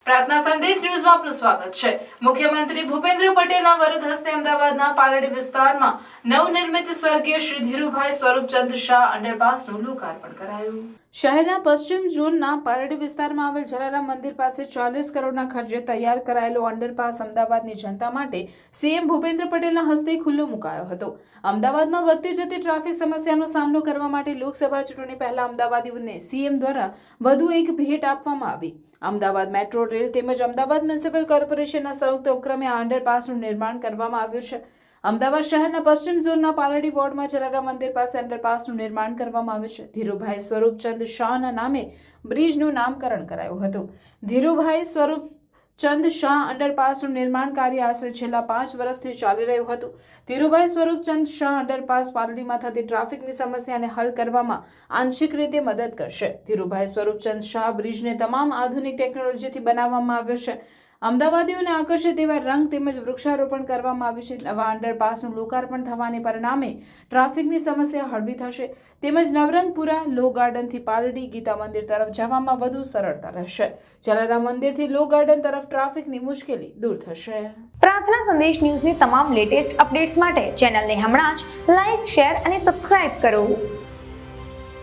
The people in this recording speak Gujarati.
પ્રાર્થના સંદેશ ન્યૂઝમાં આપનું સ્વાગત છે। મુખ્યમંત્રી ભૂપેન્દ્ર પટેલના વરદ હસ્તે અમદાવાદના પાલડી વિસ્તારમાં નવનિર્મિત સ્વર્ગીય શ્રી ધીરુભાઈ સ્વરૂપચંદ શાહ અંડરપાસનું લોકાર્પણ કરાયું। શહેરના પશ્ચિમ ઝોનના પાલડી વિસ્તારમાં આવેલ જલારામ મંદિર પાસે 40 કરોડના ખર્ચે તૈયાર કરાયેલો અંડરપાસ અમદાવાદની જનતા માટે સીએમ ભૂપેન્દ્ર પટેલના હસ્તે ખુલ્લો મુકાયો હતો। અમદાવાદમાં વધતી જતી ટ્રાફિક સમસ્યાનો સામનો કરવા માટે લોકસભા ચૂંટણી પહેલા અમદાવાદીઓને સીએમ દ્વારા વધુ એક ભેટ આપવામાં આવી। અમદાવાદ મેટ્રો રેલ તેમજ અમદાવાદ મ્યુનિસિપલ કોર્પોરેશનના સંયુક્ત ઉપક્રમે આ અંડરપાસનું નિર્માણ કરવામાં આવ્યું છે। અમદાવાદ શહેરના પશ્ચિમ ઝોનના પાલડી વોર્ડમાં જલારામ મંદિર પાસે અંડરપાસનું નિર્માણ કરવામાં આવ્યું છે। ધીરુભાઈ સ્વરૂપચંદ શાહના નામે બ્રિજનું નામકરણ કરાયું હતું। ધીરુભાઈ સ્વરૂપચંદ શાહ અંડરપાસનું નિર્માણ કાર્ય આશરે છેલ્લા 5 વર્ષથી ચાલી રહ્યું હતું। ધીરુભાઈ સ્વરૂપચંદ શાહ અંડરપાસ પાલડીમાં થતી ટ્રાફિકની સમસ્યાને હલ કરવામાં આંશિક રીતે મદદ કરશે। ધીરુભાઈ સ્વરૂપચંદ શાહ બ્રિજને તમામ આધુનિક ટેકનોલોજીથી બનાવવામાં આવ્યો છે। અમદાવાદીઓને આકર્ષે તેવા રંગ તેમજ વૃક્ષારોપણ કરવામાં આવ્યું છે। નવા અંડરપાસનું લોકાર્પણ થવાને પરિણામે ટ્રાફિકની સમસ્યા હળવી થશે તેમજ નવરંગપુરા લો ગાર્ડનથી પાલડી ગીતા મંદિર તરફ જવામાં વધુ સરળતા રહેશે। જલારામ મંદિરથી લો ગાર્ડન તરફ ટ્રાફિકની મુશ્કેલી દૂર થશે। પ્રાર્થના સંદેશ ન્યૂઝની તમામ લેટેસ્ટ અપડેટ્સ માટે ચેનલને હમણાં જ લાઈક, શેર અને સબસ્ક્રાઇબ કરો।